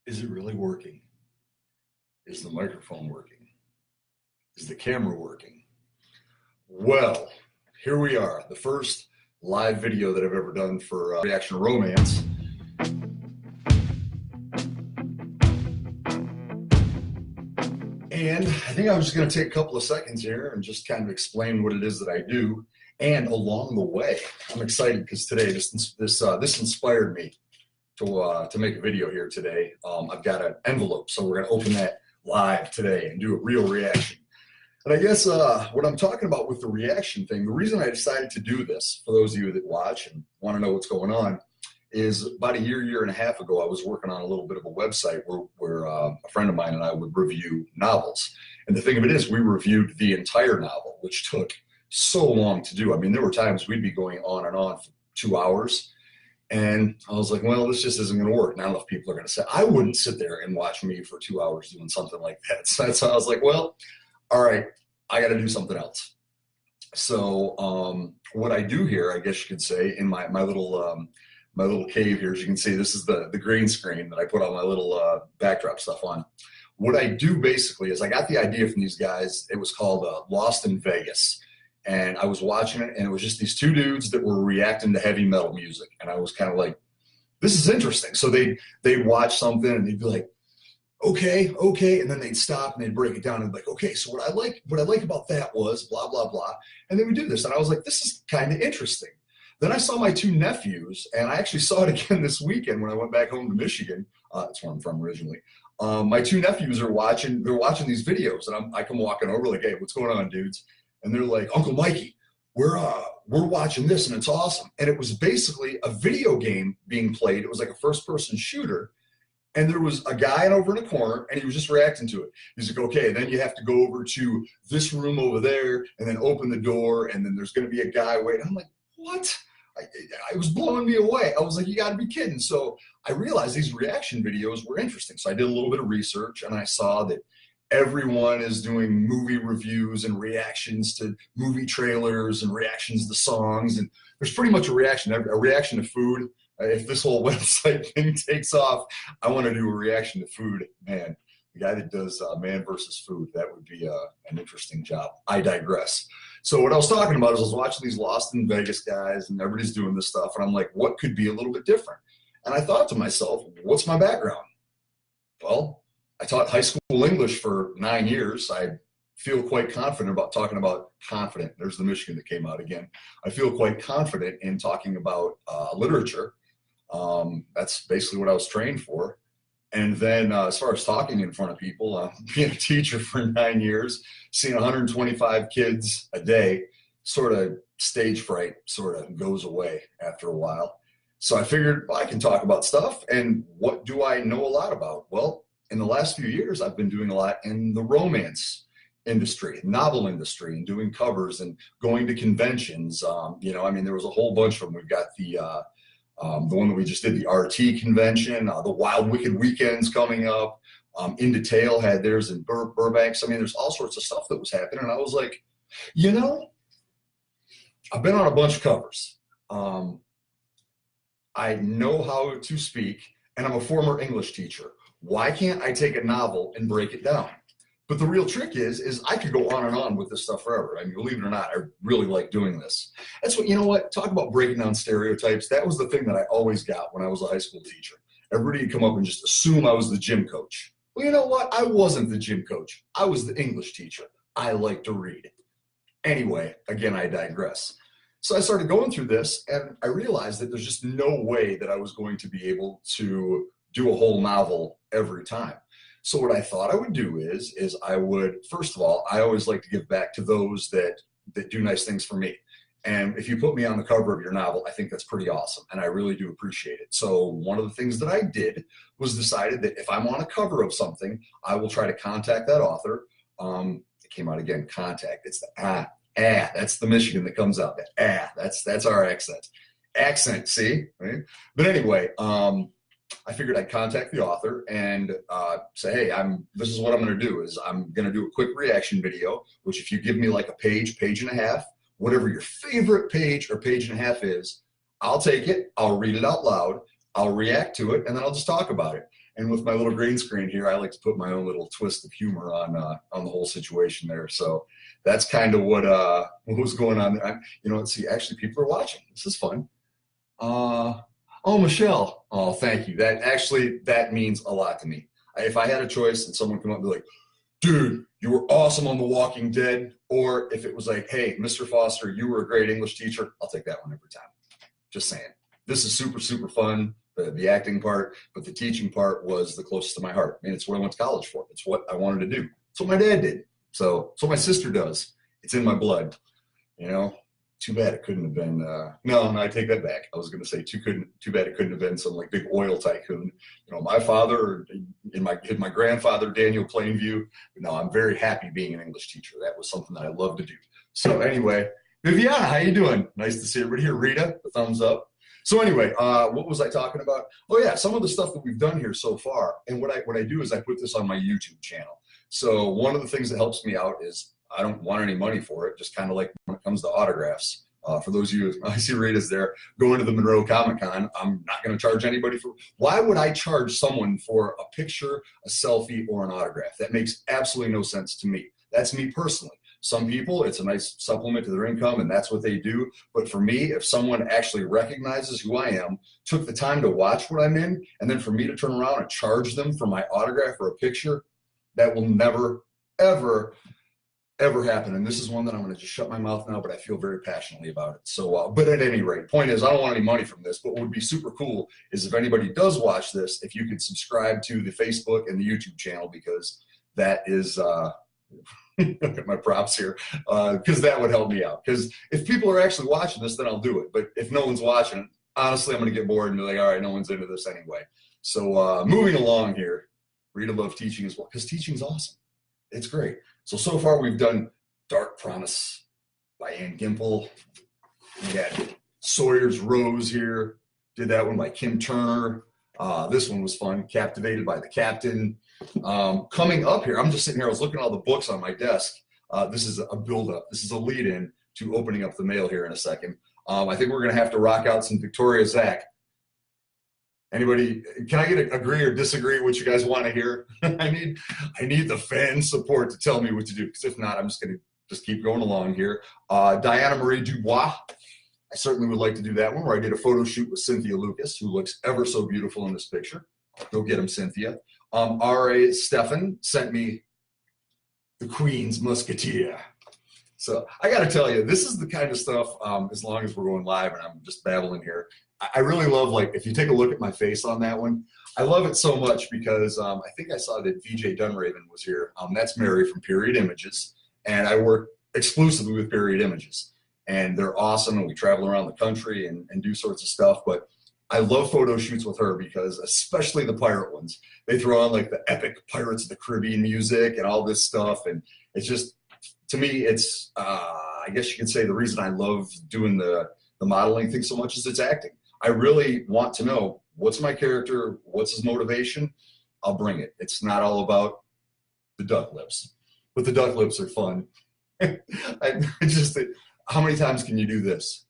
Is it really working? Is the microphone working? Is the camera working? Well, here we are, the first live video that I've ever done for Reaction Romance. And I think I was just going to take a couple of seconds here and just kind of explain what it is that I do. And along the way, I'm excited because today this inspired me to make a video here today. I've got an envelope, so we're going to open that live today and do a real reaction. And I guess what I'm talking about with the reaction thing, the reason I decided to do this, for those of you that watch and want to know what's going on, is about a year and a half ago, I was working on a little bit of a website where a friend of mine and I would review novels. And the thing of it is, we reviewed the entire novel, which took so long to do. I mean, there were times we'd be going on and on for 2 hours. And I was like, well, this just isn't going to work. And I don't know if people are going to say, I wouldn't sit there and watch me for 2 hours doing something like that. So that's how I was like, well, all right, I got to do something else. So what I do here, I guess you could say, in my little cave here, as you can see, this is the green screen that I put all my little backdrop stuff on. What I do basically is I got the idea from these guys. It was called Lost in Vegas. And I was watching it, and it was just these two dudes that were reacting to heavy metal music. And I was kind of like, this is interesting. So they'd watch something, and they'd be like, okay. And then they'd stop, and they'd break it down, and be like, okay, so what I like about that was blah, blah, blah. And they would do this. And I was like, this is kind of interesting. Then I saw my two nephews, and I actually saw it again this weekend when I went back home to Michigan. That's where I'm from originally. My two nephews are watching these videos, and I come walking over like, hey, what's going on, dudes? And they're like, Uncle Mikey, we're watching this, and it's awesome. And it was basically a video game being played. It was like a first-person shooter, and there was a guy over in a corner, and he was just reacting to it. He's like, okay, then you have to go over to this room over there, and then open the door, and then there's going to be a guy waiting. I'm like, what? It was blowing me away. I was like, you got to be kidding. So I realized these reaction videos were interesting. So I did a little bit of research, and I saw that everyone is doing movie reviews and reactions to movie trailers and reactions to songs. And there's pretty much a reaction to food. If this whole website thing takes off, I want to do a reaction to food. Man, the guy that does Man versus Food, that would be an interesting job. I digress. So what I was talking about is I was watching these Lost in Vegas guys, and everybody's doing this stuff. And I'm like, what could be a little bit different? And I thought to myself, what's my background? Well, I taught high school English for 9 years. I feel quite confident about talking about confident. There's the Michigan that came out again. I feel quite confident in talking about literature. That's basically what I was trained for. And then as far as talking in front of people, being a teacher for 9 years, seeing 125 kids a day, sort of stage fright sort of goes away after a while. So I figured, well, I can talk about stuff. And what do I know a lot about? Well, in the last few years, I've been doing a lot in the romance industry, novel industry, and doing covers and going to conventions. I mean, there was a whole bunch of them. We've got the one that we just did, the RT convention, the Wild Wicked Weekends coming up. In Detail had theirs in Burbank. I mean, there's all sorts of stuff that was happening. And I was like, I've been on a bunch of covers. I know how to speak, and I'm a former English teacher. Why can't I take a novel and break it down? But the real trick is I could go on and on with this stuff forever. I mean, believe it or not, I really like doing this. That's what, talk about breaking down stereotypes. That was the thing that I always got when I was a high school teacher. Everybody would come up and just assume I was the gym coach. Well, you know what? I wasn't the gym coach. I was the English teacher. I like to read. Anyway, again, I digress. So I started going through this, and I realized that there's just no way that I was going to be able to do a whole novel every time. So what I thought I would do is I would, first of all, I always like to give back to those that do nice things for me. And if you put me on the cover of your novel, I think that's pretty awesome, and I really do appreciate it. So one of the things that I did was decided that if I'm on a cover of something, I will try to contact that author. It came out again, contact. It's the that's the Michigan that comes out. That's our accent, see? Right? But anyway, I figured I'd contact the author and say, hey, this is what I'm going to do is I'm going to do a quick reaction video, which if you give me like a page and a half, whatever your favorite page or page and a half is, I'll take it, I'll read it out loud, I'll react to it, and then I'll just talk about it. And with my little green screen here, I like to put my own little twist of humor on the whole situation there. So that's kind of what was going on there. You know, let's see. Actually, people are watching. This is fun. Oh, Michelle. Oh, thank you. That means a lot to me. If I had a choice and someone come up and be like, dude, you were awesome on The Walking Dead, or if it was like, hey, Mr. Foster, you were a great English teacher, I'll take that one every time. Just saying. This is super, super fun, the acting part, but the teaching part was the closest to my heart. I mean, it's what I went to college for. It's what I wanted to do. It's what my dad did. So it's what my sister does. It's in my blood, you know. Too bad it couldn't have been. No, I take that back. I was going to say too bad it couldn't have been some like big oil tycoon. You know, my father and my grandfather Daniel Plainview. No, I'm very happy being an English teacher. That was something that I love to do. So anyway, Viviana, how you doing? Nice to see everybody here. Rita, the thumbs up. So anyway, what was I talking about? Oh yeah, some of the stuff that we've done here so far. And what I do is I put this on my YouTube channel. So one of the things that helps me out is I don't want any money for it, just kind of like when it comes to autographs. For those of you, I see Rita's there, going to the Monroe Comic Con, I'm not going to charge anybody for, why would I charge someone for a picture, a selfie, or an autograph? That makes absolutely no sense to me. That's me personally. Some people, it's a nice supplement to their income, and that's what they do. But for me, if someone actually recognizes who I am, took the time to watch what I'm in, and then for me to turn around and charge them for my autograph or a picture, that will never, ever happen. And this is one that I'm going to just shut my mouth now, but I feel very passionately about it. So, but at any rate, point is, I don't want any money from this, but what would be super cool is if anybody does watch this, if you could subscribe to the Facebook and the YouTube channel, because that is, look at my props here, because that would help me out. Because if people are actually watching this, then I'll do it. But if no one's watching it, honestly, I'm going to get bored and be like, all right, no one's into this anyway. So moving along here, Rita loved teaching as well, because teaching's awesome. It's great. So far we've done Dark Promise by Ann Gimple. We had Sawyer's Rose here. Did that one by Kim Turner. This one was fun. Captivated by the Captain. Coming up here, I'm just sitting here. I was looking at all the books on my desk. This is a build-up. This is a lead-in to opening up the mail here in a second. I think we're going to have to rock out some Victoria Zach. Anybody, can I get a agree or disagree what you guys want to hear? I need the fan support to tell me what to do, because if not, I'm just going to just keep going along here. Diana Marie Dubois. I certainly would like to do that one, where I did a photo shoot with Cynthia Lucas, who looks ever so beautiful in this picture. Go get him, Cynthia. R.A. Stefan sent me The Queen's Musketeer. So I got to tell you, this is the kind of stuff, as long as we're going live and I'm just babbling here, I really love, like, if you take a look at my face on that one, I love it so much because I think I saw that VJ Dunraven was here. That's Mary from Period Images, and I work exclusively with Period Images. And they're awesome, and we travel around the country and do sorts of stuff. But I love photo shoots with her because, especially the pirate ones, they throw on like the epic Pirates of the Caribbean music and all this stuff. And it's just, to me, it's, I guess you could say the reason I love doing the modeling thing so much is it's acting. I really want to know, what's my character, what's his motivation? I'll bring it. It's not all about the duck lips, but the duck lips are fun. I just, how many times can you do this?